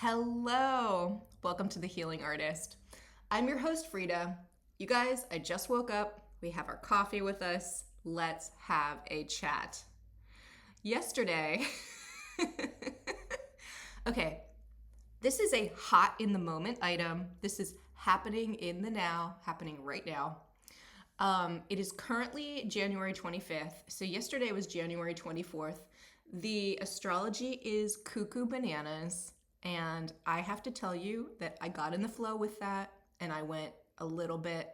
Hello, welcome to The Healing Artist. I'm your host, Frida. You guys, I just woke up. We have our coffee with us. Let's have a chat. Yesterday, okay, this is a hot in the moment item. This is happening in the now, happening right now. It is currently January 25th. So yesterday was January 24th. The astrology is cuckoo bananas. And I have to tell you that I got in the flow with that and I went a little bit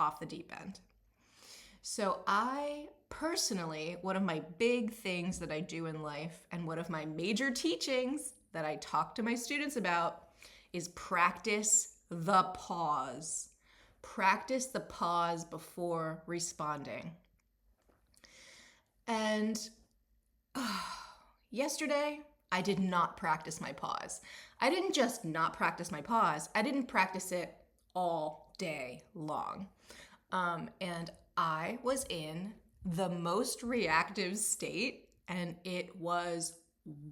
off the deep end. So I personally, one of my big things that I do in life and one of my major teachings that I talk to my students about is practice the pause. Practice the pause before responding. And yesterday, I did not practice my pause. I didn't just not practice my pause, I didn't practice it all day long. And I was in the most reactive state, and it was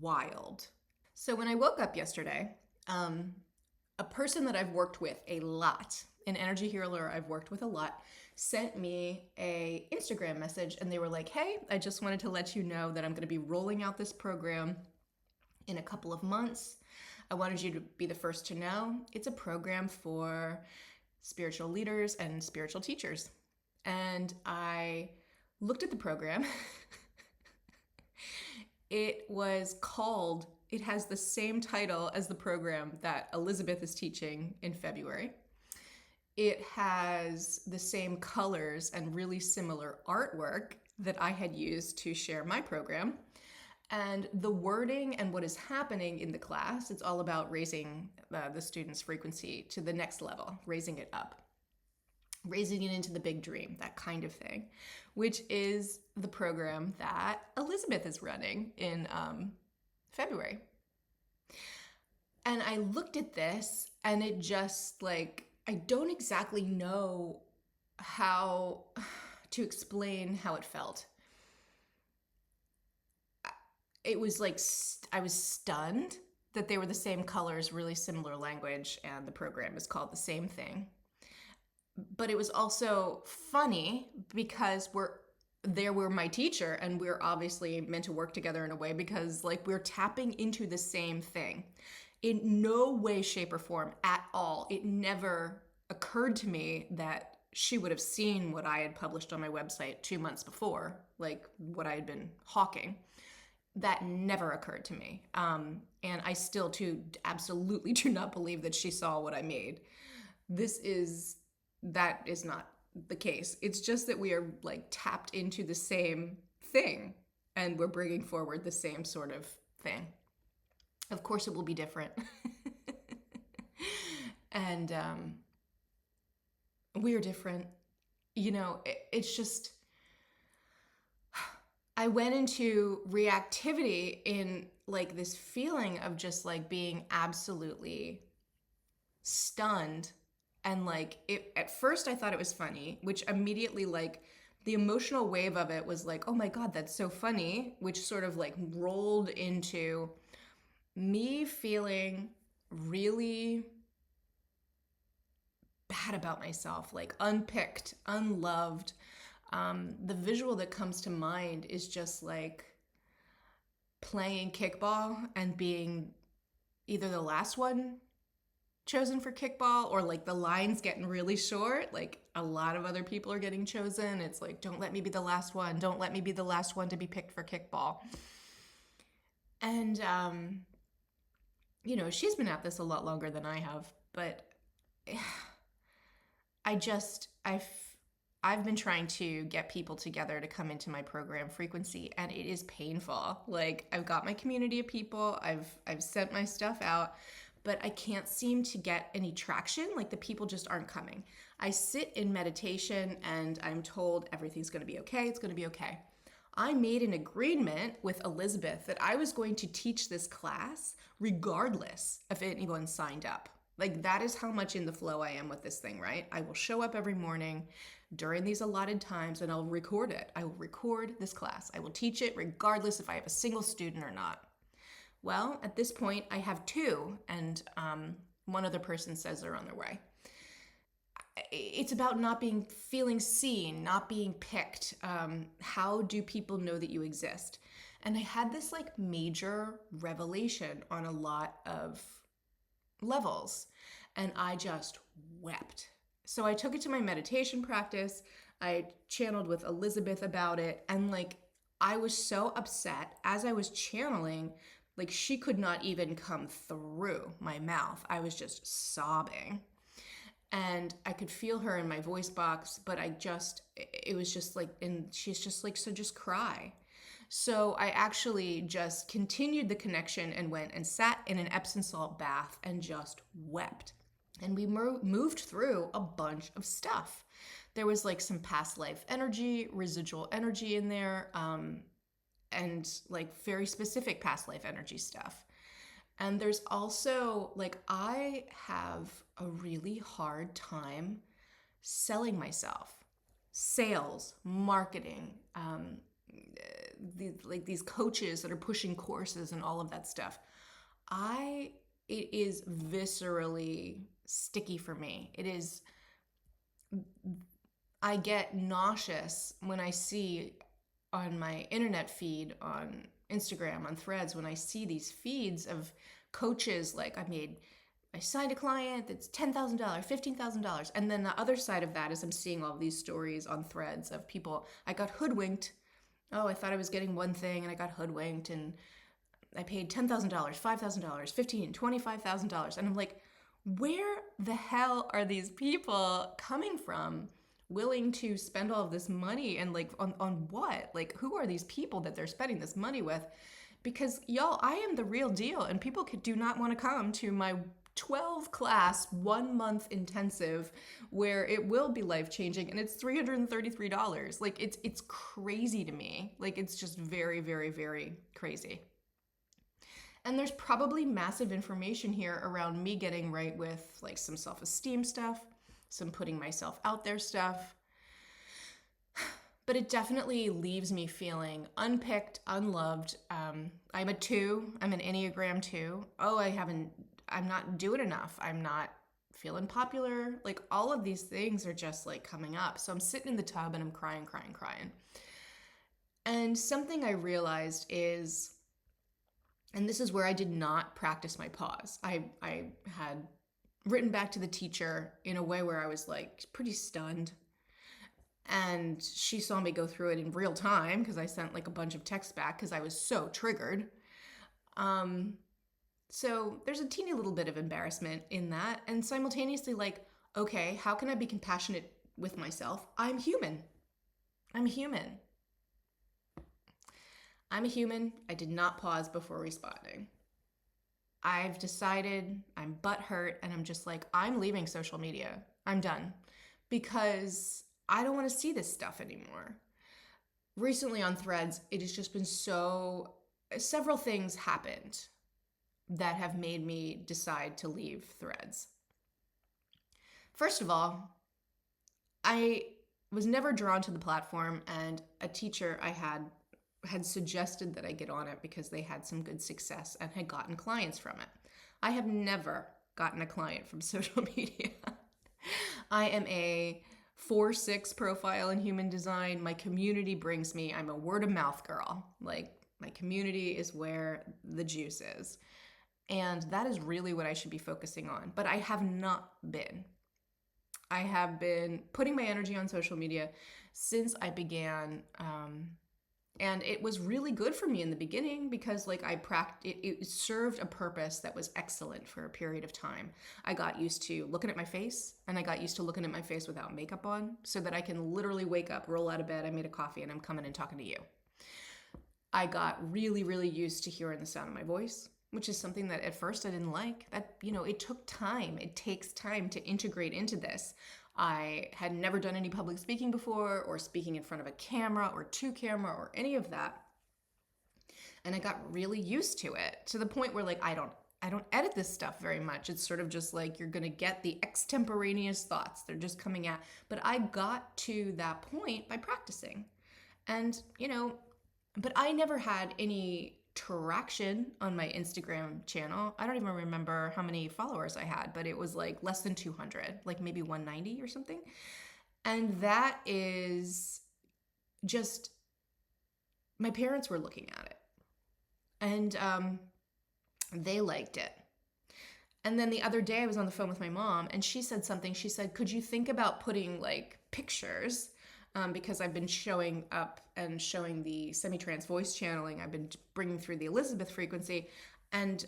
wild. So when I woke up yesterday, a person that I've worked with a lot, an energy healer I've worked with a lot, sent me a Instagram message, and they were like, hey, I just wanted to let you know that I'm going to be rolling out this program in a couple of months. I wanted you to be the first to know. It's a program for spiritual leaders and spiritual teachers. And I looked at the program. It has the same title as the program that Elizabeth is teaching in February. It has the same colors and really similar artwork that I had used to share my program. And the wording and what is happening in the class, it's all about raising the students' frequency to the next level, raising it up, raising it into the big dream, that kind of thing, which is the program that Elizabeth is running in February. And I looked at this and it just I don't exactly know how to explain how it felt. It was I was stunned that they were the same colors, really similar language, and the program is called the same thing. But it was also funny because we're my teacher, and we're obviously meant to work together in a way because we're tapping into the same thing. In no way, shape, or form at all, it never occurred to me that she would have seen what I had published on my website 2 months before, what I had been hawking. That never occurred to me. And I still, too, absolutely do not believe that she saw what I made. That is not the case. It's just that we are tapped into the same thing and we're bringing forward the same sort of thing. Of course, it will be different. And we're different. It's just, I went into reactivity in this feeling of just being absolutely stunned. And at first I thought it was funny, which immediately the emotional wave of it was oh my God, that's so funny, which sort of rolled into me feeling really bad about myself, unpicked, unloved. The visual that comes to mind is just playing kickball and being either the last one chosen for kickball or the line's getting really short. A lot of other people are getting chosen. It's don't let me be the last one. Don't let me be the last one to be picked for kickball. And, she's been at this a lot longer than I have, but I've been trying to get people together to come into my program Frequency, and it is painful. I've got my community of people, I've sent my stuff out, but I can't seem to get any traction. The people just aren't coming. I sit in meditation and I'm told everything's going to be okay. It's going to be okay. I made an agreement with Elizabeth that I was going to teach this class regardless if anyone signed up. That is how much in the flow I am with this thing, right? I will show up every morning during these allotted times and I'll record it. I will record this class. I will teach it regardless if I have a single student or not. Well, at this point, I have two, and one other person says they're on their way. It's about not being feeling seen, not being picked. How do people know that you exist? And I had this like major revelation on a lot of levels, and I just wept. So I took it to my meditation practice. I channeled with Elizabeth about it, and like I was so upset as I was channeling, like she could not even come through my mouth. I was just sobbing. And I could feel her in my voice box, but it was just like, and she's just like, so just cry. So I actually just continued the connection and went and sat in an Epsom salt bath and just wept. And we moved through a bunch of stuff. There was like some past life energy, residual energy in there, and like very specific past life energy stuff. And there's also like, I have a really hard time selling myself. Sales, marketing, these coaches that are pushing courses and all of that stuff. It is viscerally sticky for me. It is, I get nauseous when I see on my internet feed, on Instagram, on Threads, when I see these feeds of coaches like I signed a client that's $10,000, $15,000. And then the other side of that is I'm seeing all these stories on Threads of people, I got hoodwinked. Oh, I thought I was getting one thing and I got hoodwinked and I paid $10,000, $5,000, $15,000, $25,000. And I'm like, where the hell are these people coming from, willing to spend all of this money, and like on what? Like, who are these people that they're spending this money with? Because y'all, I am the real deal, and people do not want to come to my 12 class 1 month intensive where it will be life changing, and it's $333. Like, it's crazy to me. Like, it's just very, very, very crazy. And there's probably massive information here around me getting right with like some self-esteem stuff, some putting myself out there stuff. But it definitely leaves me feeling unpicked, unloved. I'm a 2. I'm an Enneagram 2. Oh, I'm not doing enough. I'm not feeling popular. Like, all of these things are just like coming up. So I'm sitting in the tub and I'm crying, crying, crying. And something I realized is, and this is where I did not practice my pause. I had written back to the teacher in a way where I was like pretty stunned. And she saw me go through it in real time because I sent like a bunch of texts back because I was so triggered. So there's a teeny little bit of embarrassment in that. And simultaneously, like, okay, how can I be compassionate with myself? I'm human. I'm human. I'm a human. I did not pause before responding. I've decided, I'm butthurt, and I'm just like, I'm leaving social media. I'm done. Because I don't want to see this stuff anymore. Recently on Threads, it has just been several things happened that have made me decide to leave Threads. First of all, I was never drawn to the platform, and a teacher I had suggested that I get on it because they had some good success and had gotten clients from it. I have never gotten a client from social media. I am a 4-6 profile in human design. My community brings me, I'm a word of mouth girl. Like, my community is where the juice is. And that is really what I should be focusing on. But I have not been. I have been putting my energy on social media since I began, and it was really good for me in the beginning because like it served a purpose that was excellent for a period of time. I got used to looking at my face, and I got used to looking at my face without makeup on, so that I can literally wake up, roll out of bed, I made a coffee, and I'm coming and talking to you. I got really, really used to hearing the sound of my voice, which is something that at first I didn't like. That, it took time. It takes time to integrate into this. I had never done any public speaking before, or speaking in front of a camera or to camera or any of that. And I got really used to it, to the point where like I don't edit this stuff very much. It's sort of just like you're going to get the extemporaneous thoughts. They're just coming out. But I got to that point by practicing. And, but I never had any traction on my Instagram channel. I don't even remember how many followers I had, but it was like less than 200, like maybe 190 or something. And that is just, my parents were looking at it, and they liked it. And then the other day I was on the phone with my mom, and she said something. She said, could you think about putting like pictures? Because I've been showing up and showing the semi-trans voice channeling. I've been bringing through the Elizabeth frequency. And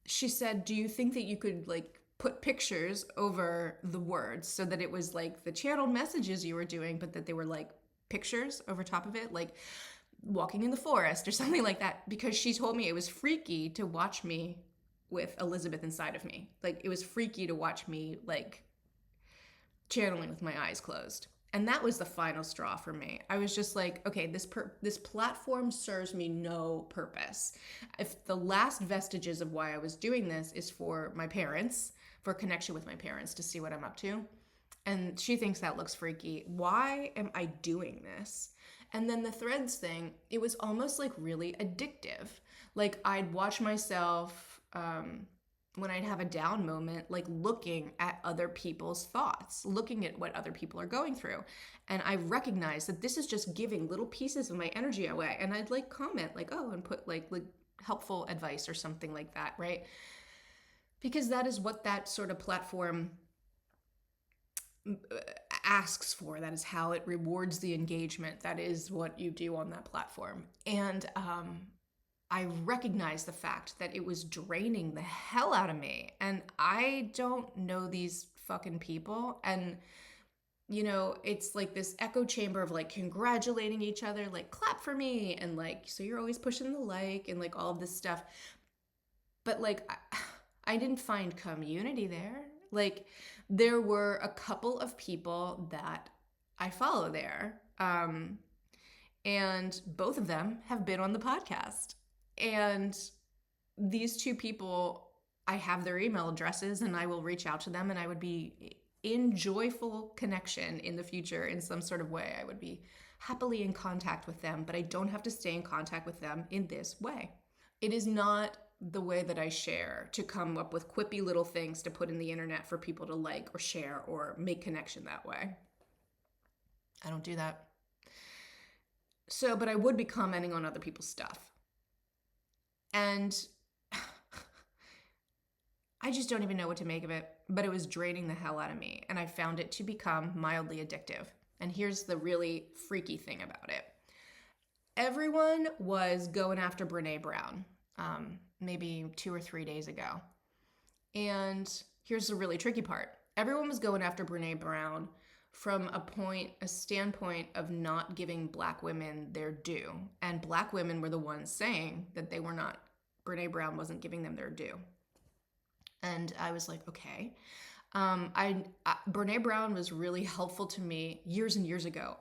she said, do you think that you could like put pictures over the words so that it was like the channeled messages you were doing, but that they were like pictures over top of it, like walking in the forest or something like that? Because she told me it was freaky to watch me with Elizabeth inside of me. Like, it was freaky to watch me like channeling with my eyes closed. And that was the final straw for me. I was just like, okay, this platform serves me no purpose. If the last vestiges of why I was doing this is for my parents, for connection with my parents, to see what I'm up to, and she thinks that looks freaky, why am I doing this? And then the threads thing, it was almost like really addictive. Like, I'd watch myself when I'd have a down moment, like looking at other people's thoughts, looking at what other people are going through. And I recognized that this is just giving little pieces of my energy away. And I'd like comment like, oh, and put like helpful advice or something like that, right? Because that is what that sort of platform asks for. That is how it rewards the engagement. That is what you do on that platform. And I recognized the fact that it was draining the hell out of me. And I don't know these fucking people. And, you know, it's like this echo chamber of like congratulating each other, like clap for me. And like, so you're always pushing the like and like all of this stuff. But like, I didn't find community there. Like, there were a couple of people that I follow there. And both of them have been on the podcast. And these two people, I have their email addresses and I will reach out to them, and I would be in joyful connection in the future in some sort of way. I would be happily in contact with them, but I don't have to stay in contact with them in this way. It is not the way that I share to come up with quippy little things to put in the internet for people to like or share or make connection that way. I don't do that. So, but I would be commenting on other people's stuff. And I just don't even know what to make of it, but it was draining the hell out of me. And I found it to become mildly addictive. And here's the really freaky thing about it. Everyone was going after Brené Brown, maybe 2 or 3 days ago. And here's the really tricky part. Everyone was going after Brené Brown from a standpoint of not giving Black women their due. And Black women were the ones saying that Brené Brown wasn't giving them their due. And I was like, okay. Brené Brown was really helpful to me years and years ago.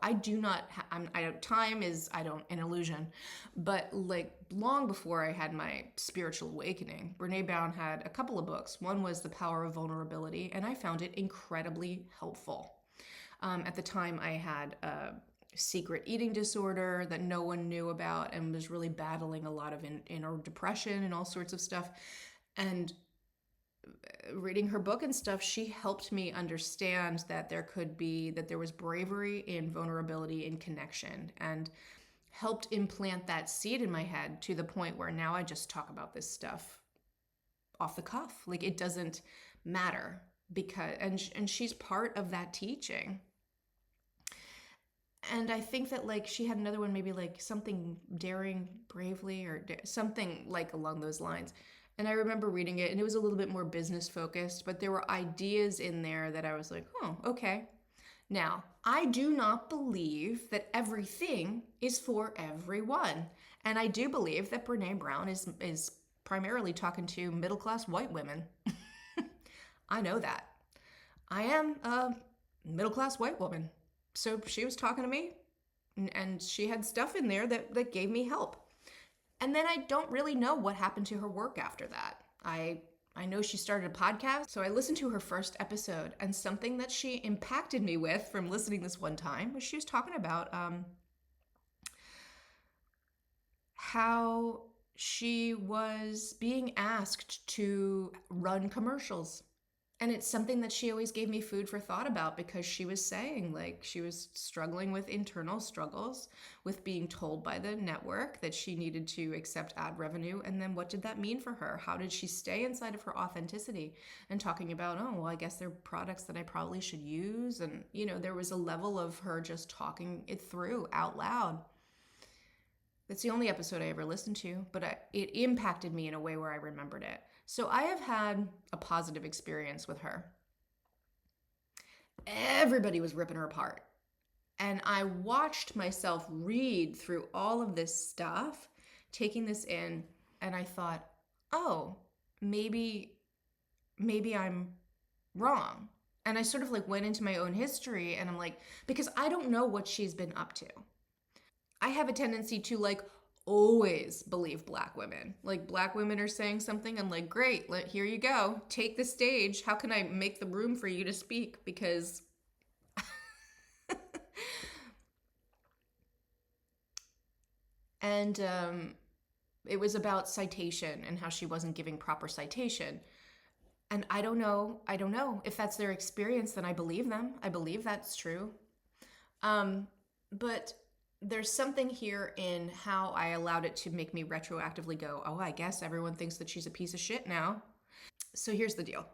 Time is an illusion, but like long before I had my spiritual awakening, Brené Brown had a couple of books. One was The Power of Vulnerability, and I found it incredibly helpful. At the time, I had a secret eating disorder that no one knew about and was really battling a lot of inner depression and all sorts of stuff. And reading her book and stuff, she helped me understand that there was bravery in vulnerability and connection, and helped implant that seed in my head to the point where now I just talk about this stuff off the cuff. Like, it doesn't matter because, and she's part of that teaching. And I think that like she had another one, maybe like something daring bravely or something like along those lines. And I remember reading it, and it was a little bit more business focused, but there were ideas in there that I was like, oh, okay. Now, I do not believe that everything is for everyone. And I do believe that Brené Brown is primarily talking to middle-class white women. I know that. I am a middle-class white woman. So she was talking to me, and she had stuff in there that gave me help. And then I don't really know what happened to her work after that. I know she started a podcast, so I listened to her first episode, and something that she impacted me with from listening this one time was she was talking about how she was being asked to run commercials. And it's something that she always gave me food for thought about, because she was saying, like, she was struggling with internal struggles with being told by the network that she needed to accept ad revenue. And then what did that mean for her? How did she stay inside of her authenticity and talking about, oh, well, I guess they're products that I probably should use. And, there was a level of her just talking it through out loud. That's the only episode I ever listened to, but it impacted me in a way where I remembered it. So I have had a positive experience with her. Everybody was ripping her apart. And I watched myself read through all of this stuff, taking this in, and I thought, oh, maybe I'm wrong. And I sort of like went into my own history, and I'm like, because I don't know what she's been up to. I have a tendency to like always believe black women. Like, black women are saying something, I'm like, great, here you go. Take the stage. How can I make the room for you to speak? Because and it was about citation and how she wasn't giving proper citation. And I don't know if that's their experience. Then I believe them. I believe that's true. But there's something here in how I allowed it to make me retroactively go, oh, I guess everyone thinks that she's a piece of shit now. So here's the deal.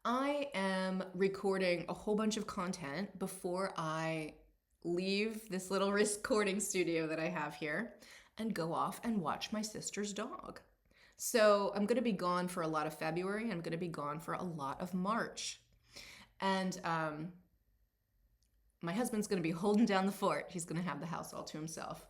I am recording a whole bunch of content before I leave this little recording studio that I have here and go off and watch my sister's dog. So I'm going to be gone for a lot of February. I'm going to be gone for a lot of March. And my husband's going to be holding down the fort. He's going to have the house all to himself.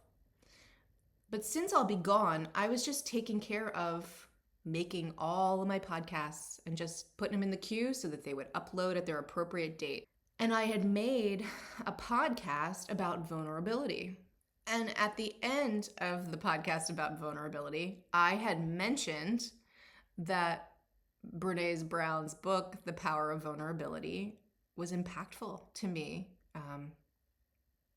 But since I'll be gone, I was just taking care of making all of my podcasts and just putting them in the queue so that they would upload at their appropriate date. And I had made a podcast about vulnerability. And at the end of the podcast about vulnerability, I had mentioned that Brené Brown's book, The Power of Vulnerability, was impactful to me.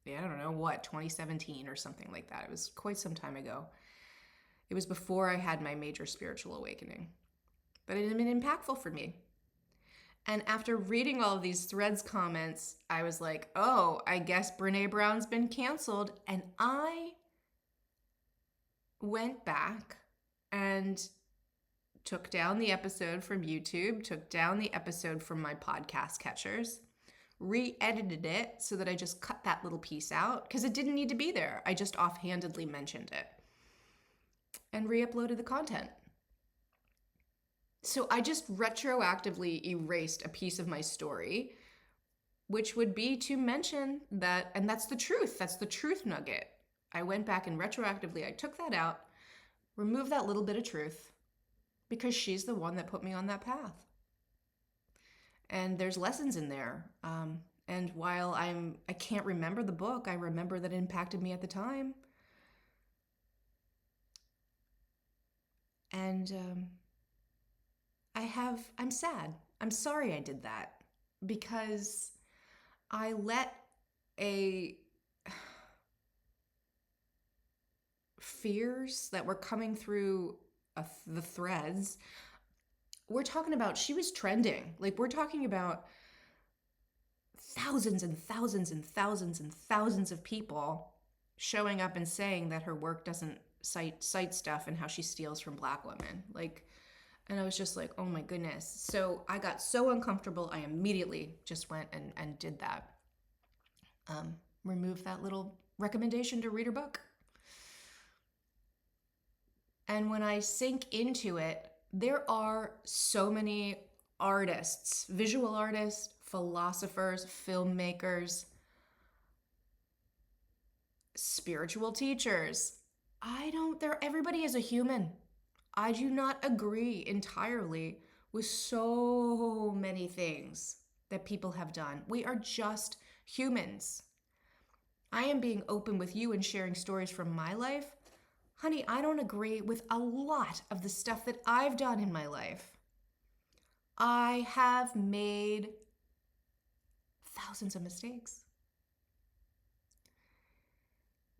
I don't know what, 2017 or something like that. It was quite some time ago. It was before I had my major spiritual awakening. But it had been impactful for me. And after reading all of these threads comments, I was like, oh, I guess Brené Brown's been canceled. And I went back and took down the episode from YouTube, took down the episode from my podcast catchers, re-edited it so that I just cut that little piece out because it didn't need to be there. I just offhandedly mentioned it and re-uploaded the content. So I just retroactively erased a piece of my story, which would be to mention that, and that's the truth nugget. I went back and retroactively, I took that out, removed that little bit of truth, because she's the one that put me on that path. And there's lessons in there. And while I can't remember the book, I remember that it impacted me at the time. And I'm sad. I'm sorry I did that, because I let fears that were coming through the threads. We're talking about, she was trending. Like, we're talking about thousands and thousands and thousands and thousands of people showing up and saying that her work doesn't cite stuff and how she steals from black women. Like, and I was just like, oh my goodness. So I got so uncomfortable, I immediately just went and did that. Removed that little recommendation to read her book. And when I sink into it, there are so many artists, visual artists, philosophers, filmmakers, spiritual teachers. Everybody is a human. I do not agree entirely with so many things that people have done. We are just humans. I am being open with you and sharing stories from my life. Honey, I don't agree with a lot of the stuff that I've done in my life. I have made thousands of mistakes.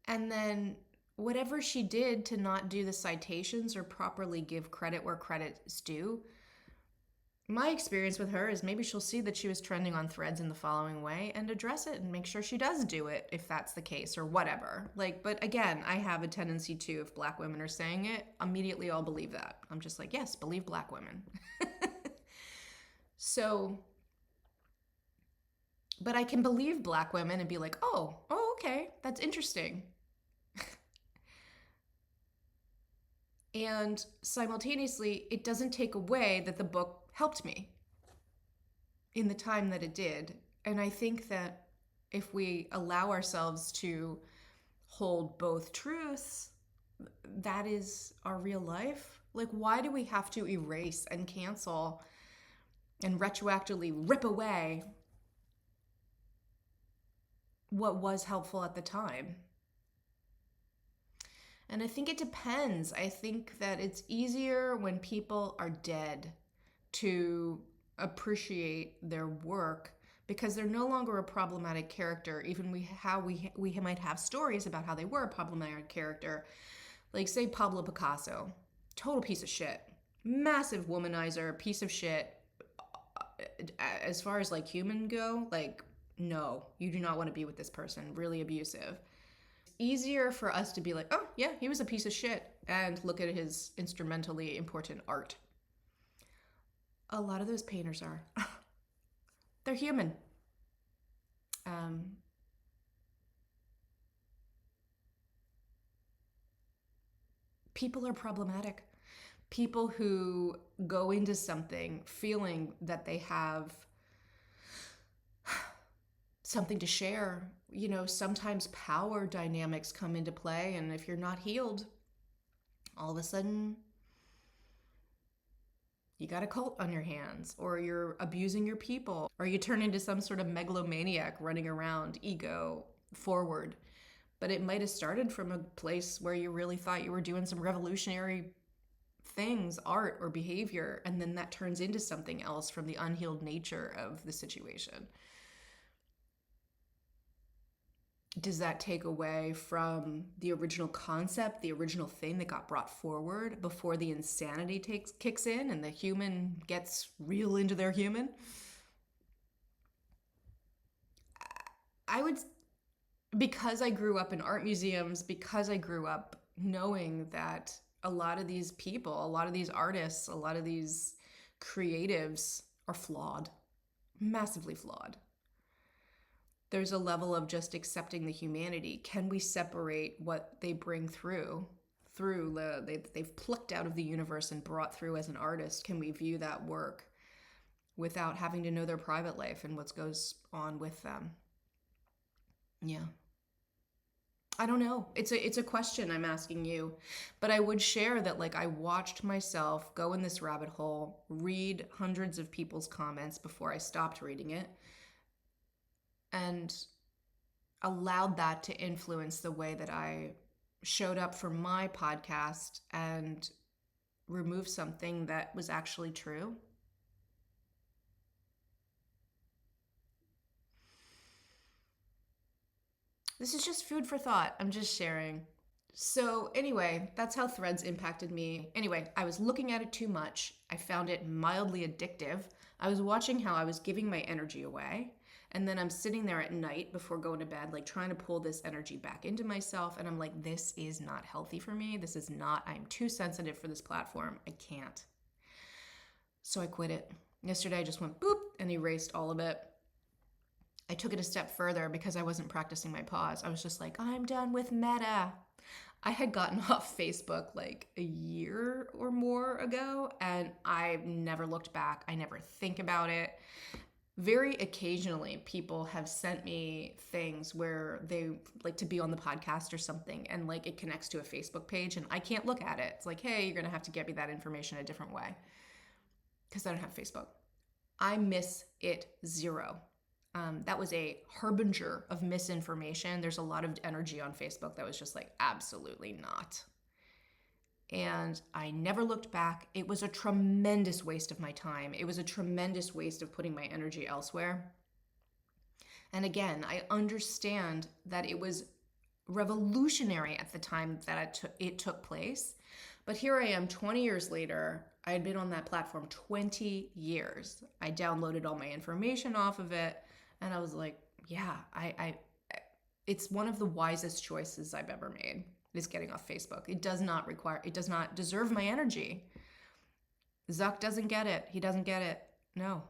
And then whatever she did to not do the citations or properly give credit where credit is due, my experience with her is maybe she'll see that she was trending on Threads in the following way and address it and make sure she does do it if that's the case or whatever. Like, but again, I have a tendency to, if black women are saying it, immediately I'll believe that. I'm just like, yes, believe black women. So, but I can believe black women and be like, oh, okay, that's interesting. And simultaneously, it doesn't take away that the book helped me in the time that it did. And I think that if we allow ourselves to hold both truths, that is our real life. Like, why do we have to erase and cancel and retroactively rip away what was helpful at the time? And I think it depends. I think that it's easier when people are dead to appreciate their work because they're no longer a problematic character. Even we might have stories about how they were a problematic character. Like, say, Pablo Picasso, total piece of shit, massive womanizer, piece of shit. As far as like human go, like, no, you do not want to be with this person, really abusive. Easier for us to be like, oh yeah, he was a piece of shit, and look at his instrumentally important art. A lot of those painters are. They're human. People are problematic. People who go into something feeling that they have something to share. You know, sometimes power dynamics come into play, and if you're not healed, all of a sudden you got a cult on your hands, or you're abusing your people, or you turn into some sort of megalomaniac running around, ego forward. But it might have started from a place where you really thought you were doing some revolutionary things, art or behavior, and then that turns into something else from the unhealed nature of the situation. Does that take away from the original concept, the original thing that got brought forward before the insanity kicks in and the human gets real into their human? I would, because I grew up in art museums, because I grew up knowing that a lot of these people, a lot of these artists, a lot of these creatives are flawed, massively flawed. There's a level of just accepting the humanity. Can we separate what they bring through they've plucked out of the universe and brought through as an artist? Can we view that work without having to know their private life and what goes on with them? Yeah. I don't know. It's a question I'm asking you. But I would share that, like, I watched myself go in this rabbit hole, read hundreds of people's comments before I stopped reading it, and allowed that to influence the way that I showed up for my podcast and remove something that was actually true. This is just food for thought. I'm just sharing. So, anyway, that's how Threads impacted me. Anyway, I was looking at it too much. I found it mildly addictive. I was watching how I was giving my energy away. And then I'm sitting there at night before going to bed, like trying to pull this energy back into myself. And I'm like, this is not healthy for me. This is not, I'm too sensitive for this platform. I can't. So I quit it. Yesterday, I just went boop and erased all of it. I took it a step further because I wasn't practicing my pause. I was just like, I'm done with Meta. I had gotten off Facebook like a year or more ago, and I never looked back. I never think about it. Very occasionally, people have sent me things where they like to be on the podcast or something, and like it connects to a Facebook page, and I can't look at it. It's like, hey, you're going to have to get me that information a different way because I don't have Facebook. I miss it zero. That was a harbinger of misinformation. There's a lot of energy on Facebook that was just like, absolutely not. And I never looked back. It was a tremendous waste of my time. It was a tremendous waste of putting my energy elsewhere. And again, I understand that it was revolutionary at the time that it took place. But here I am 20 years later. I had been on that platform 20 years. I downloaded all my information off of it, and I was like, yeah, it's one of the wisest choices I've ever made, is getting off Facebook. It does not deserve my energy. Zuck doesn't get it. He doesn't get it. No.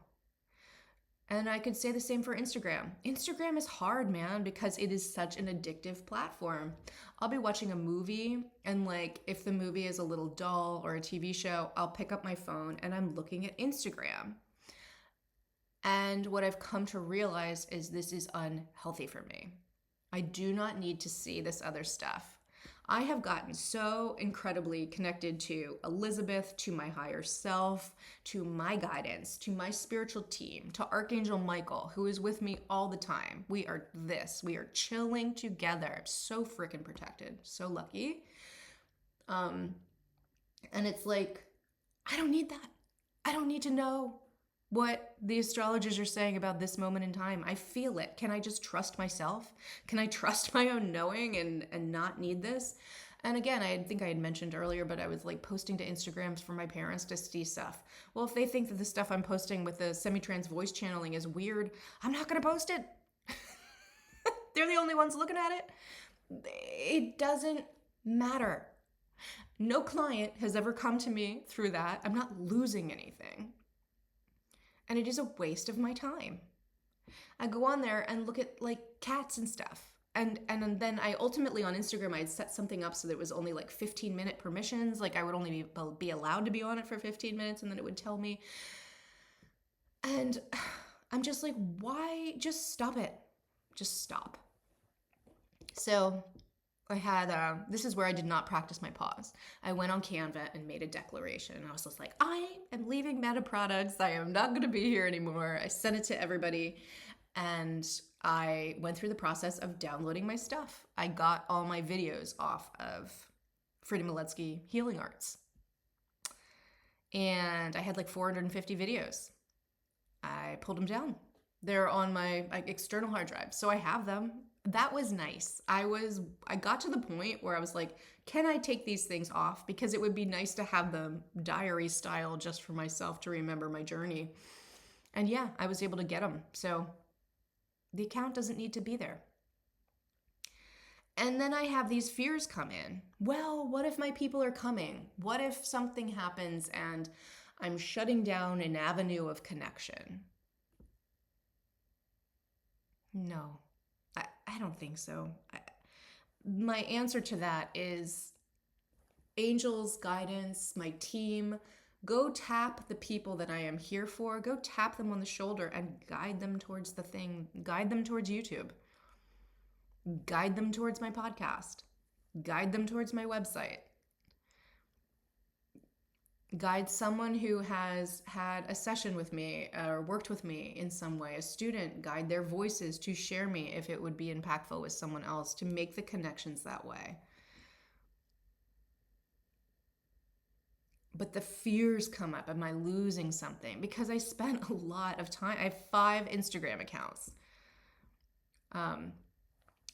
And I could say the same for Instagram. Instagram is hard, man, because it is such an addictive platform. I'll be watching a movie, and like if the movie is a little dull or a TV show, I'll pick up my phone and I'm looking at Instagram. And what I've come to realize is this is unhealthy for me. I do not need to see this other stuff. I have gotten so incredibly connected to Elizabeth, to my higher self, to my guidance, to my spiritual team, to Archangel Michael, who is with me all the time. We are chilling together. I'm so freaking protected, so lucky. And it's like, I don't need that. I don't need to know what the astrologers are saying about this moment in time. I feel it. Can I just trust myself? Can I trust my own knowing and not need this? And again, I think I had mentioned earlier, but I was like posting to Instagrams for my parents to see stuff. Well, if they think that the stuff I'm posting with the semi-trans voice channeling is weird, I'm not going to post it. They're the only ones looking at it. It doesn't matter. No client has ever come to me through that. I'm not losing anything. And it is a waste of my time. I go on there and look at like cats and stuff. And then I ultimately on Instagram, I had set something up so that it was only like 15-minute permissions. Like I would only be allowed to be on it for 15 minutes, and then it would tell me. And I'm just like, why? Just stop it. Just stop. So I had, this is where I did not practice my pause. I went on Canva and made a declaration. I was just like, I am leaving Meta Products. I am not going to be here anymore. I sent it to everybody, and I went through the process of downloading my stuff. I got all my videos off of Frida Miletsky Healing Arts. And I had like 450 videos. I pulled them down. They're on my external hard drive. So I have them. That was nice. I got to the point where I was like, can I take these things off? Because it would be nice to have them diary style just for myself to remember my journey. And yeah, I was able to get them. So the account doesn't need to be there. And then I have these fears come in. Well, what if my people are coming? What if something happens and I'm shutting down an avenue of connection? No. I don't think so. My answer to that is angels, guidance, my team. Go tap the people that I am here for. Go tap them on the shoulder and guide them towards the thing. Guide them towards YouTube. Guide them towards my podcast. Guide them towards my website. Guide someone who has had a session with me or worked with me in some way, a student, guide their voices to share me if it would be impactful with someone else, to make the connections that way. But the fears come up. Am I losing something? Because I spent a lot of time. I have 5 Instagram accounts.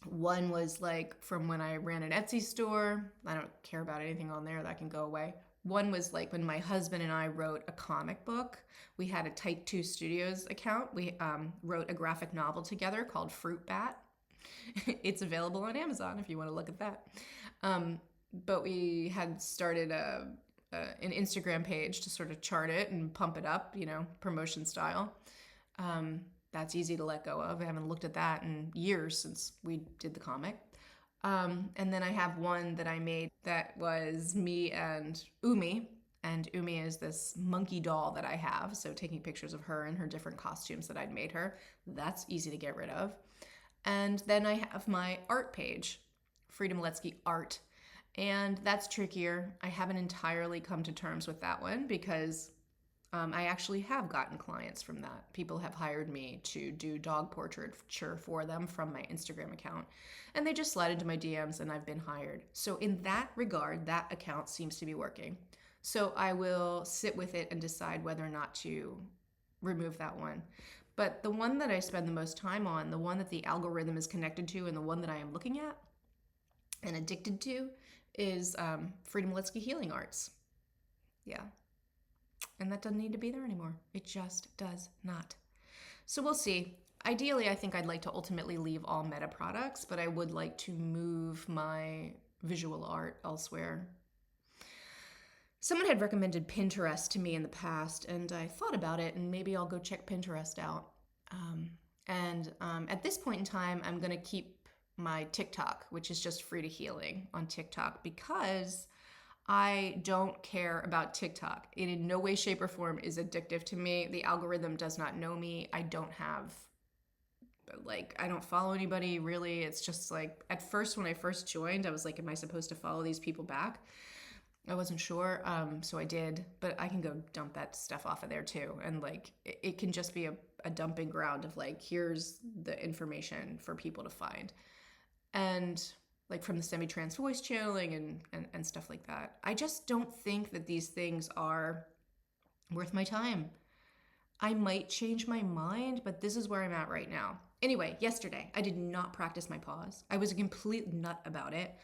One was like from when I ran an Etsy store. I don't care about anything on there. That can go away. One was like when my husband and I wrote a comic book. We had a Type 2 Studios account. We wrote a graphic novel together called Fruit Bat. It's available on Amazon if you want to look at that. But we had started an Instagram page to sort of chart it and pump it up, promotion style. That's easy to let go of. I haven't looked at that in years since we did the comic. And then I have one that I made that was me and Umi. And Umi is this monkey doll that I have. So taking pictures of her and her different costumes that I'd made her. That's easy to get rid of. And then I have my art page, Frida Miletsky Art. And that's trickier. I haven't entirely come to terms with that one because I actually have gotten clients from that. People have hired me to do dog portraiture for them from my Instagram account. And they just slide into my DMs and I've been hired. So in that regard, that account seems to be working. So I will sit with it and decide whether or not to remove that one. But the one that I spend the most time on, the one that the algorithm is connected to and the one that I am looking at, and addicted to is Freedom Letsky Healing Arts. Yeah. And that doesn't need to be there anymore. It just does not. So we'll see. Ideally, I think I'd like to ultimately leave all Meta products, but I would like to move my visual art elsewhere. Someone had recommended Pinterest to me in the past, and I thought about it, and maybe I'll go check Pinterest out. At this point in time, I'm going to keep my TikTok, which is just free to healing on TikTok, because I don't care about TikTok. It in no way, shape, or form is addictive to me. The algorithm does not know me. I don't follow anybody really. It's just like, at first when I first joined, I was like, am I supposed to follow these people back? I wasn't sure, so I did, but I can go dump that stuff off of there too. And like, it can just be a dumping ground of like, here's the information for people to find. And like from the semi-trans voice channeling and stuff like that. I just don't think that these things are worth my time. I might change my mind, but this is where I'm at right now. Anyway, yesterday, I did not practice my pause. I was a complete nut about it,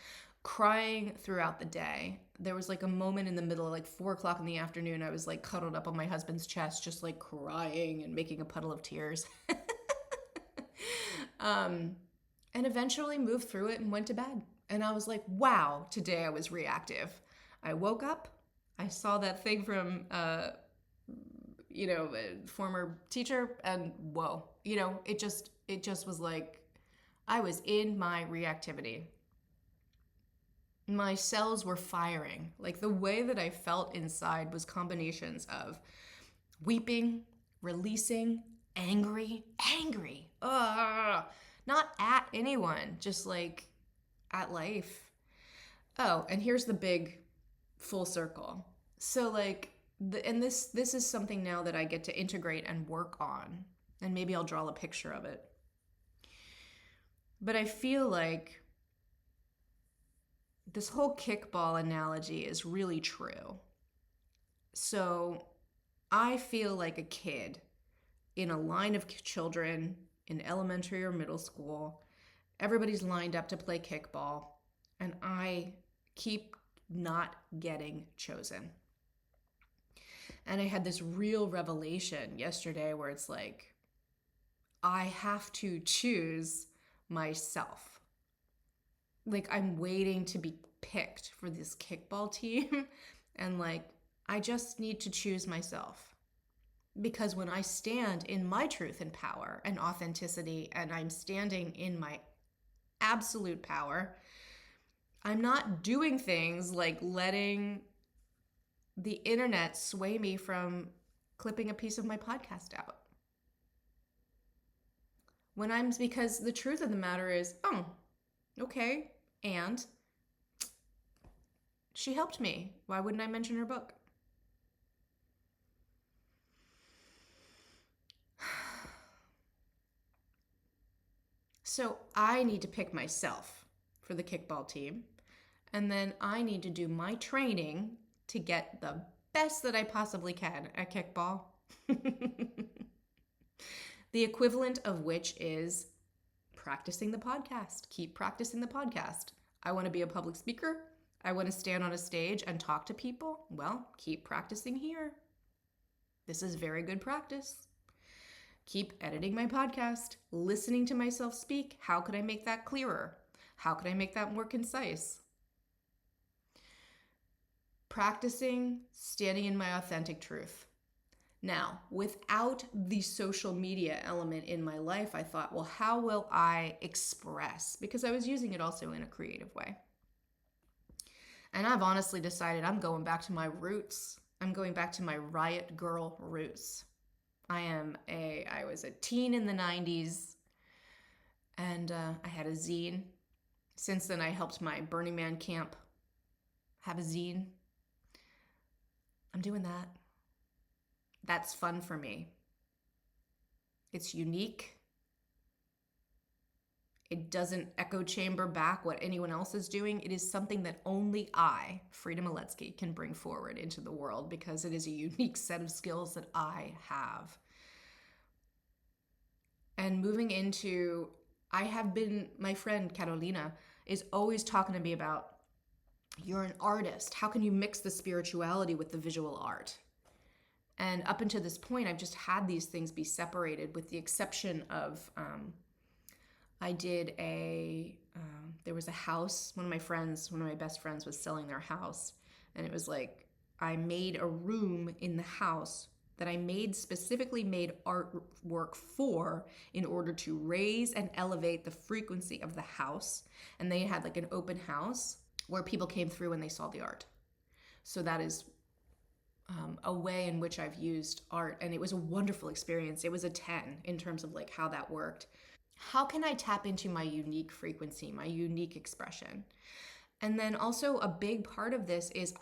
crying throughout the day. There was like a moment in the middle, like 4:00 in the afternoon, I was like cuddled up on my husband's chest, just like crying and making a puddle of tears. And eventually moved through it and went to bed. And I was like, wow, today I was reactive. I woke up, I saw that thing from, a former teacher, and whoa, it just was like, I was in my reactivity. My cells were firing. Like the way that I felt inside was combinations of weeping, releasing, angry, not at anyone, just like at life. Oh, and here's the big full circle. So like, this is something now that I get to integrate and work on, and maybe I'll draw a picture of it. But I feel like this whole kickball analogy is really true. So I feel like a kid in a line of children in elementary or middle school. Everybody's lined up to play kickball, and I keep not getting chosen. And I had this real revelation yesterday where it's like, I have to choose myself. Like, I'm waiting to be picked for this kickball team, and like, I just need to choose myself. Because when I stand in my truth and power and authenticity, and I'm standing in my absolute power, I'm not doing things like letting the internet sway me from clipping a piece of my podcast out. Because the truth of the matter is, oh, okay, and she helped me. Why wouldn't I mention her book? So I need to pick myself for the kickball team. And then I need to do my training to get the best that I possibly can at kickball. The equivalent of which is practicing the podcast. Keep practicing the podcast. I want to be a public speaker. I want to stand on a stage and talk to people. Well, keep practicing here. This is very good practice. Keep editing my podcast, listening to myself speak. How could I make that clearer? How could I make that more concise? Practicing standing in my authentic truth. Now, without the social media element in my life, I thought, well, how will I express? Because I was using it also in a creative way. And I've honestly decided I'm going back to my roots. I'm going back to my riot girl roots. I was a teen in the 90s, and I had a zine. Since then, I helped my Burning Man camp have a zine. I'm doing that. That's fun for me. It's unique. It doesn't echo chamber back what anyone else is doing. It is something that only I, Frida Miletsky, can bring forward into the world because it is a unique set of skills that I have. And moving into, my friend Carolina is always talking to me about, you're an artist. How can you mix the spirituality with the visual art? And up until this point, I've just had these things be separated, with the exception of I did there was a house, one of my best friends was selling their house. And it was like, I made a room in the house that I specifically made artwork for, in order to raise and elevate the frequency of the house. And they had like an open house where people came through and they saw the art. So that is a way in which I've used art, and it was a wonderful experience. It was a 10 in terms of like how that worked. How can I tap into my unique frequency, my unique expression? And then also a big part of this is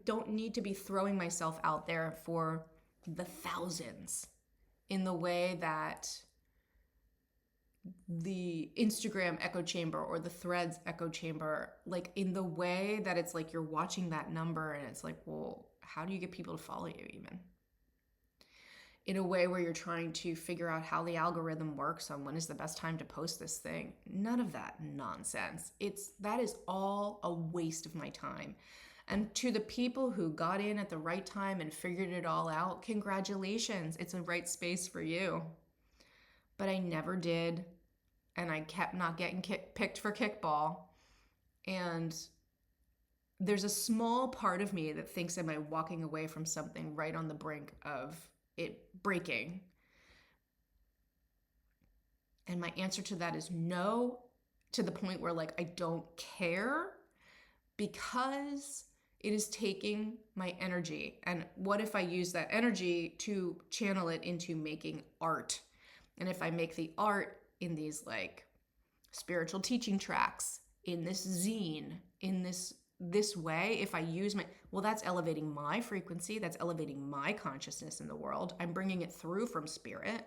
don't need to be throwing myself out there for the thousands in the way that the Instagram echo chamber or the Threads echo chamber, like in the way that it's like you're watching that number and it's like, well, how do you get people to follow you even? In a way where you're trying to figure out how the algorithm works on when is the best time to post this thing. None of that nonsense. That is all a waste of my time. And to the people who got in at the right time and figured it all out, congratulations. It's a right space for you. But I never did. And I kept not getting picked for kickball. And there's a small part of me that thinks, am I walking away from something right on the brink of it breaking? And my answer to that is no, to the point where like I don't care, because it is taking my energy. And what if I use that energy to channel it into making art? And if I make the art in these like spiritual teaching tracks, in this zine, in this way, if I use that's elevating my frequency, that's elevating my consciousness in the world. I'm bringing it through from spirit.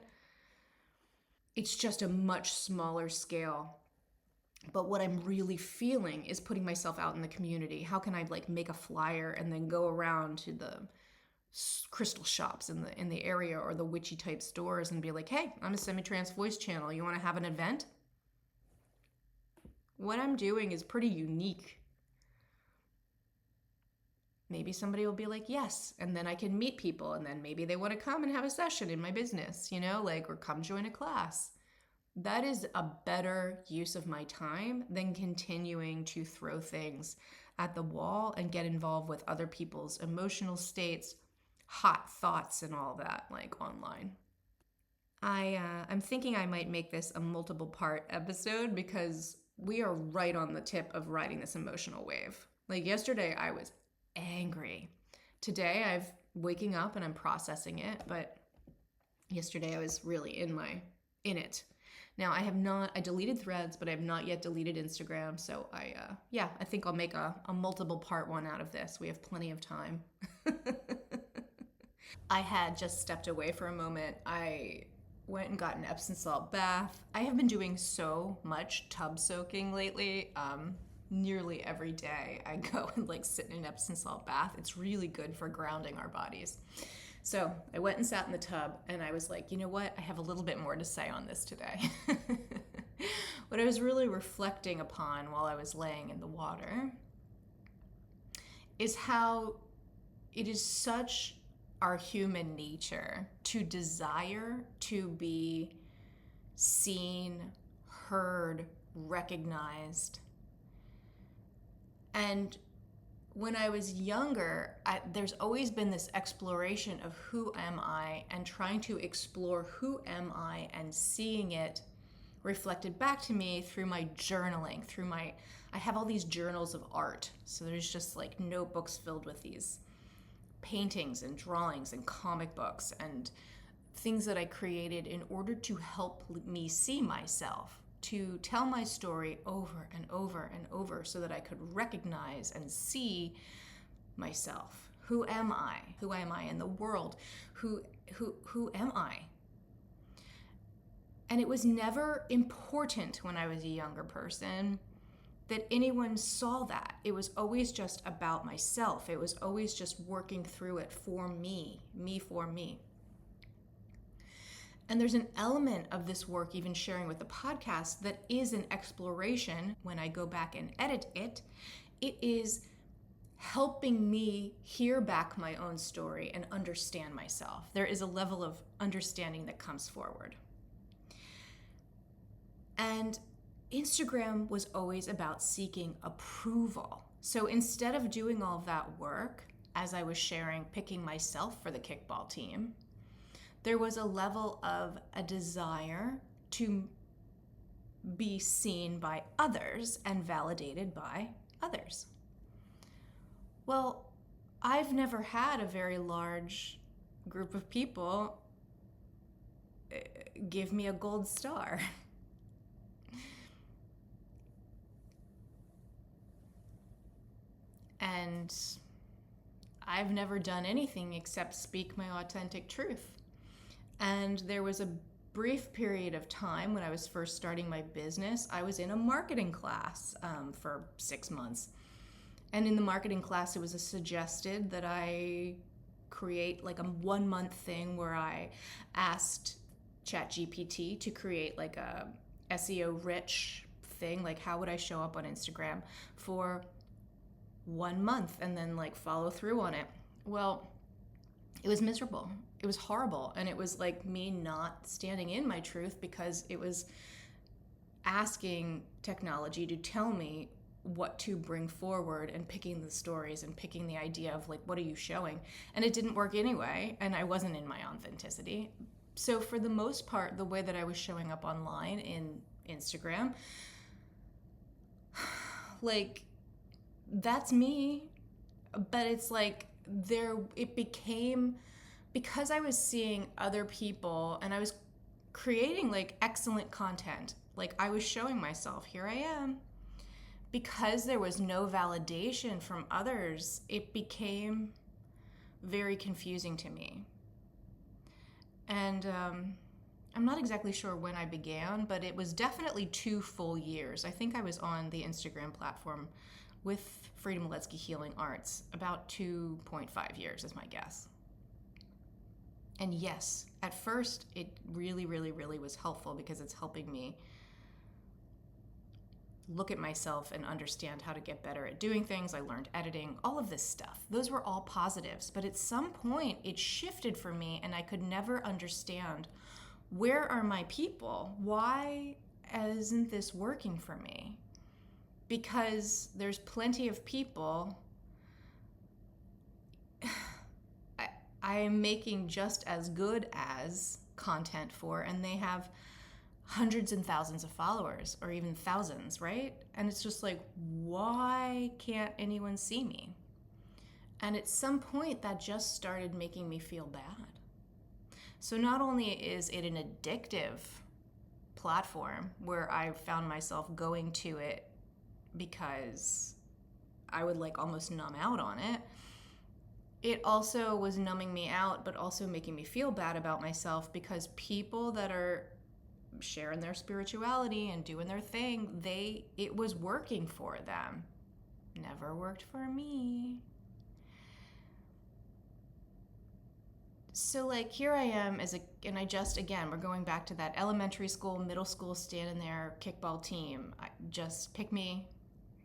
It's just a much smaller scale. But what I'm really feeling is putting myself out in the community. How can I like make a flyer and then go around to the crystal shops in the area, or the witchy type stores, and be like, hey, I'm a semi-trans voice channel. You want to have an event? What I'm doing is pretty unique. Maybe somebody will be like, yes, and then I can meet people, and then maybe they want to come and have a session in my business, or come join a class. That is a better use of my time than continuing to throw things at the wall and get involved with other people's emotional states, hot thoughts, and all that, like online. I'm thinking I might make this a multiple part episode, because we are right on the tip of riding this emotional wave. Like yesterday, I was angry. Today, I've waking up and I'm processing it, but yesterday I was really in it. Now I deleted Threads, but I have not yet deleted Instagram. So I think I'll make a multiple part one out of this. We have plenty of time. I had just stepped away for a moment. I went and got an Epsom salt bath. I have been doing so much tub soaking lately. Nearly every day I go and like sit in an Epsom salt bath. It's really good for grounding our bodies. So I went and sat in the tub, and I was like, you know what? I have a little bit more to say on this today. What I was really reflecting upon while I was laying in the water is how it is such our human nature to desire to be seen, heard, recognized. And when I was younger, there's always been this exploration of who am I, and trying to explore who am I and seeing it reflected back to me through my journaling, I have all these journals of art. So there's just like notebooks filled with these paintings and drawings and comic books and things that I created in order to help me see myself, to tell my story over and over and over, so that I could recognize and see myself. Who am I? Who am I in the world? Who am I? And it was never important when I was a younger person that anyone saw that. It was always just about myself. It was always just working through it for me for me. And there's an element of this work, even sharing with the podcast, that is an exploration. When I go back and edit it, it is helping me hear back my own story and understand myself. There is a level of understanding that comes forward. And Instagram was always about seeking approval. So instead of doing all that work, as I was sharing, picking myself for the kickball team, there was a level of a desire to be seen by others and validated by others. Well, I've never had a very large group of people give me a gold star. And I've never done anything except speak my authentic truth. And there was a brief period of time when I was first starting my business. I was in a marketing class for 6 months. And in the marketing class, it was suggested that I create like a 1 month thing where I asked ChatGPT to create like a SEO rich thing. Like, how would I show up on Instagram for 1 month and then like follow through on it? Well, it was miserable. It was horrible. And it was like me not standing in my truth, because it was asking technology to tell me what to bring forward and picking the stories and picking the idea of like, what are you showing? And it didn't work anyway. And I wasn't in my authenticity. So for the most part, the way that I was showing up online in Instagram, like, that's me. But it's like it became, because I was seeing other people and I was creating like excellent content, like I was showing myself, here I am. Because there was no validation from others, it became very confusing to me. And I'm not exactly sure when I began, but it was definitely 2 full years. I think I was on the Instagram platform with Freedom Letsky Healing Arts about 2.5 years is my guess. And yes, at first it really, really, really was helpful, because it's helping me look at myself and understand how to get better at doing things. I learned editing, all of this stuff. Those were all positives. But at some point it shifted for me, and I could never understand, where are my people? Why isn't this working for me? Because there's plenty of people I am making just as good as content for, and they have hundreds and thousands of followers, or even thousands, right? And it's just like, why can't anyone see me? And at some point that just started making me feel bad. So not only is it an addictive platform where I found myself going to it because I would like almost numb out on it, it also was numbing me out, but also making me feel bad about myself, because people that are sharing their spirituality and doing their thing, it was working for them. Never worked for me. So like, here I am and I just, again, we're going back to that elementary school, middle school, standing there, kickball team. Just pick me.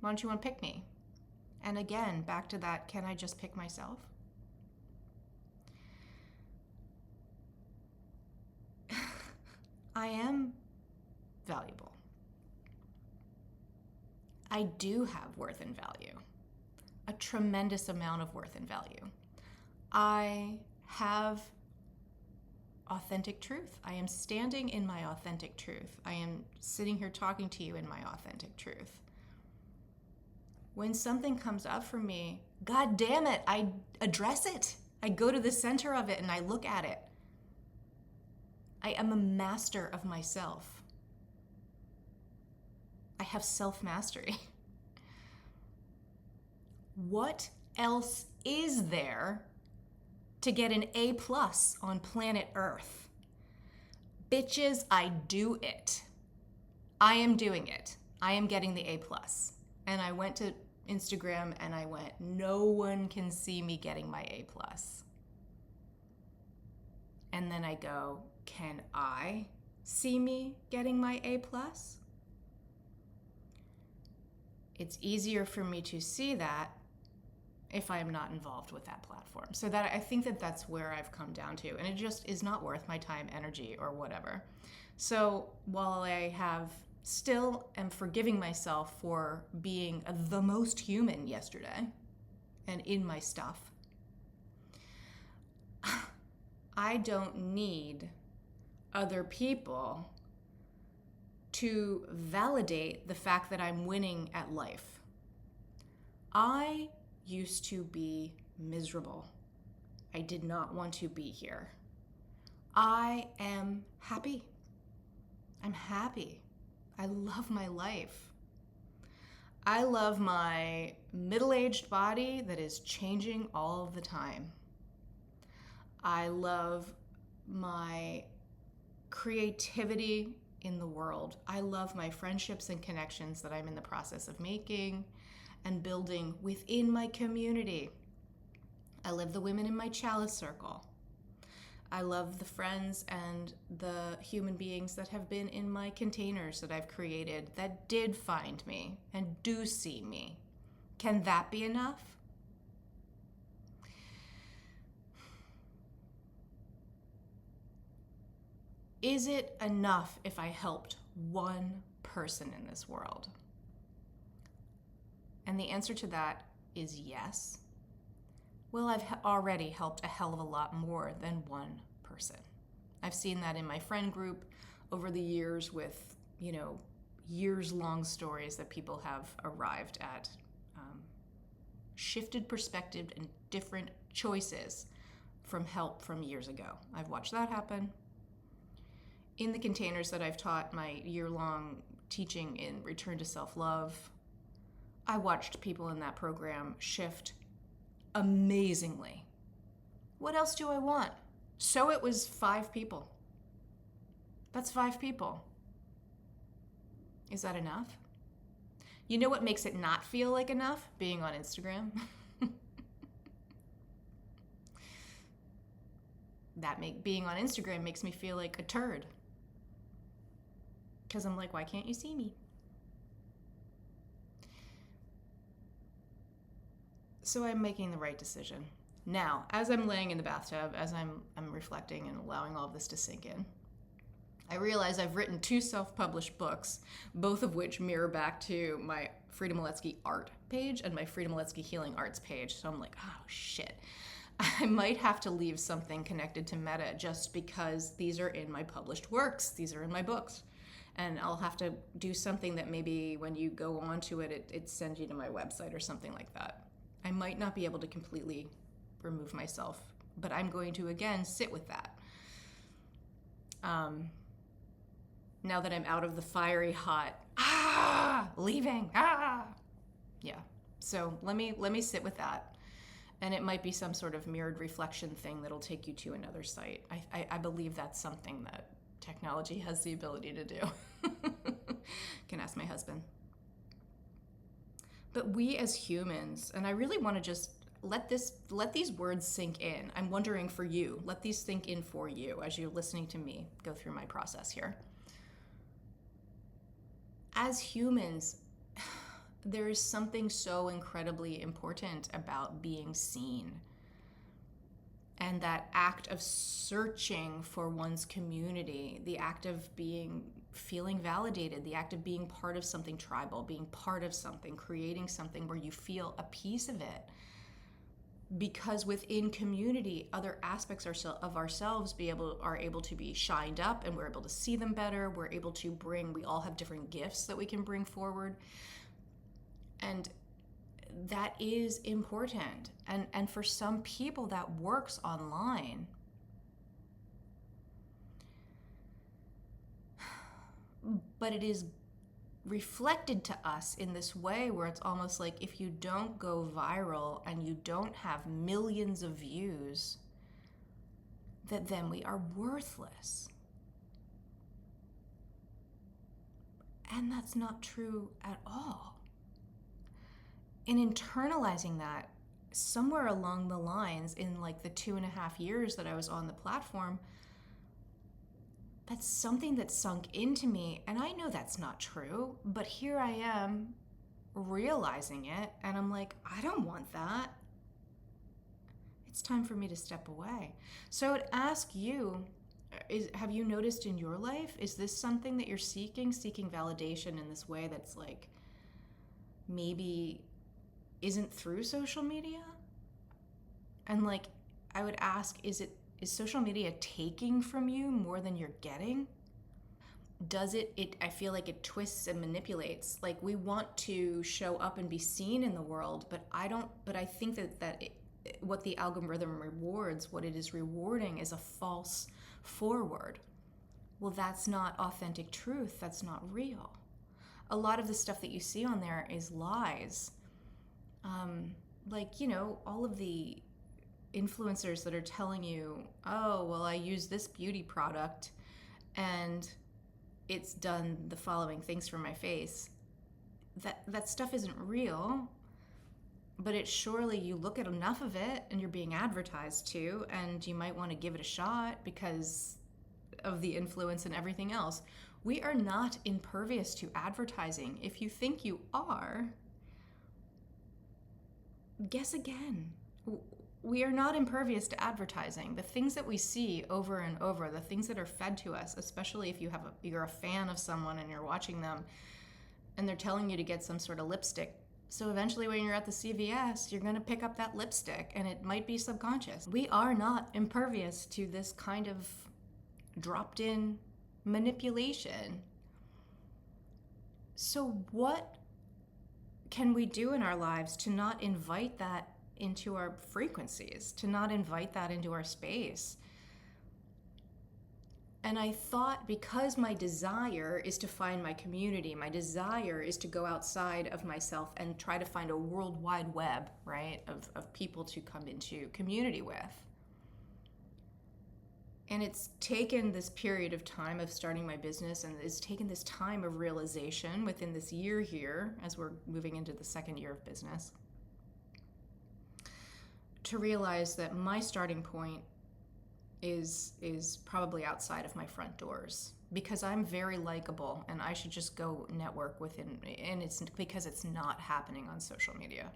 Why don't you want to pick me? And again, back to that, can I just pick myself? I am valuable. I do have worth and value, a tremendous amount of worth and value. I have authentic truth. I am standing in my authentic truth. I am sitting here talking to you in my authentic truth. When something comes up for me, God damn it, I address it. I go to the center of it and I look at it. I am a master of myself. I have self-mastery. What else is there to get an A+ on planet Earth? Bitches, I do it. I am doing it. I am getting the A+. And I went to Instagram and I went, no one can see me getting my A+. And then I go, can I see me getting my A plus? It's easier for me to see that if I am not involved with that platform. So that I think that that's where I've come down to, and it just is not worth my time, energy, or whatever. So while I have still am forgiving myself for being the most human yesterday and in my stuff, I don't need other people to validate the fact that I'm winning at life. I used to be miserable. I did not want to be here. I am happy. I'm happy. I love my life. I love my middle-aged body that is changing all the time. I love my creativity in the world. I love my friendships and connections that I'm in the process of making and building within my community. I love the women in my chalice circle. I love the friends and the human beings that have been in my containers that I've created that did find me and do see me. Can that be enough? Is it enough if I helped one person in this world? And the answer to that is yes. Well, I've already helped a hell of a lot more than one person. I've seen that in my friend group over the years with, years-long stories that people have arrived at shifted perspective and different choices from help from years ago. I've watched that happen. In the containers that I've taught my year-long teaching in Return to Self-Love, I watched people in that program shift amazingly. What else do I want? So it was 5 people. That's 5 people. Is that enough? You know what makes it not feel like enough? Being on Instagram. Being on Instagram makes me feel like a turd. Because I'm like, why can't you see me? So I'm making the right decision. Now, as I'm laying in the bathtub, as I'm reflecting and allowing all of this to sink in, I realize I've written 2 self-published books, both of which mirror back to my Frida Miletsky art page and my Frida Miletsky Healing Arts page. So I'm like, oh shit. I might have to leave something connected to meta just because these are in my published works. These are in my books. And I'll have to do something that maybe when you go onto it, it sends you to my website or something like that. I might not be able to completely remove myself, but I'm going to, again, sit with that. Now that I'm out of the fiery hot, leaving, yeah. So let me sit with that. And it might be some sort of mirrored reflection thing that'll take you to another site. I believe that's something that technology has the ability to do. Can ask my husband. But we as humans, and I really want to just let these words sink in. I'm wondering for you, let these sink in for you as you're listening to me go through my process here. As humans, there is something so incredibly important about being seen. And that act of searching for one's community, the act of feeling validated, the act of being part of something tribal, being part of something, creating something where you feel a piece of it. Because within community, other aspects of ourselves are able to be shined up, and we're able to see them better. We're able to we all have different gifts that we can bring forward. And that is important. And for some people that works online. But it is reflected to us in this way where it's almost like if you don't go viral and you don't have millions of views, that then we are worthless. And that's not true at all. In internalizing that, somewhere along the lines in like the 2.5 years that I was on the platform, that's something that sunk into me. And I know that's not true, but here I am realizing it. And I'm like, I don't want that. It's time for me to step away. So I would ask you, have you noticed in your life, is this something that you're seeking validation in this way that's like maybe isn't through social media? And like, I would ask, is social media taking from you more than you're getting? Does it I feel like it twists and manipulates. Like, we want to show up and be seen in the world, but I think what the algorithm rewards, what it is rewarding, is a false forward. Well, that's not authentic truth. That's not real. A lot of the stuff that you see on there is lies. Like, all of the influencers that are telling you, oh, well, I use this beauty product and it's done the following things for my face. That stuff isn't real, but it's surely, you look at enough of it and you're being advertised to, and you might want to give it a shot because of the influence and everything else. We are not impervious to advertising. If you think you are, guess again. We are not impervious to advertising. The things that we see over and over, the things that are fed to us, especially if you're a fan of someone and you're watching them and they're telling you to get some sort of lipstick. So eventually when you're at the CVS, you're going to pick up that lipstick, and it might be subconscious. We are not impervious to this kind of dropped in manipulation. So what can we do in our lives to not invite that into our frequencies, to not invite that into our space? And I thought, because my desire is to find my community, my desire is to go outside of myself and try to find a worldwide web, right, of people to come into community with. And it's taken this period of time of starting my business, and it's taken this time of realization within this year here, as we're moving into the second year of business, to realize that my starting point is probably outside of my front doors, because I'm very likable and I should just go network within, and it's because it's not happening on social media.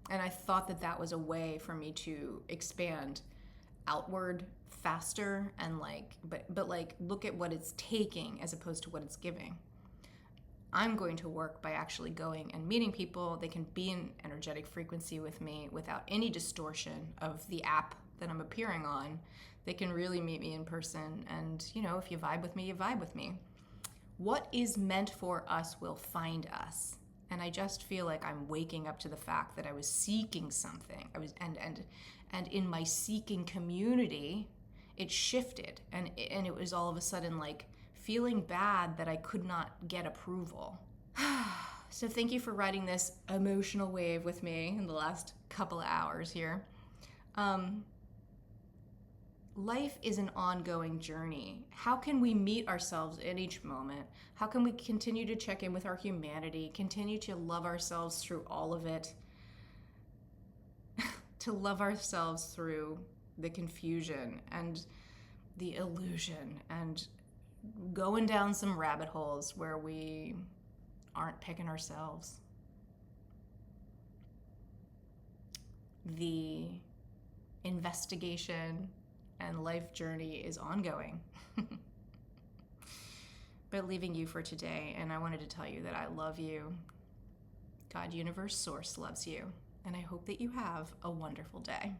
And I thought that was a way for me to expand outward faster, and but look at what it's taking as opposed to what it's giving. I'm going to work by actually going and meeting people. They can be in energetic frequency with me without any distortion of the app that I'm appearing on. They can really meet me in person, and if you vibe with me, you vibe with me. What is meant for us will find us. And I just feel like I'm waking up to the fact that I was seeking something. And in my seeking community, it shifted, and it was all of a sudden like feeling bad that I could not get approval. So thank you for riding this emotional wave with me in the last couple of hours here. Life is an ongoing journey. How can we meet ourselves in each moment? How can we continue to check in with our humanity, continue to love ourselves through all of it, to love ourselves through the confusion and the illusion, and going down some rabbit holes where we aren't picking ourselves? The investigation and life journey is ongoing. But leaving you for today, and I wanted to tell you that I love you. God, universe, source loves you, and I hope that you have a wonderful day.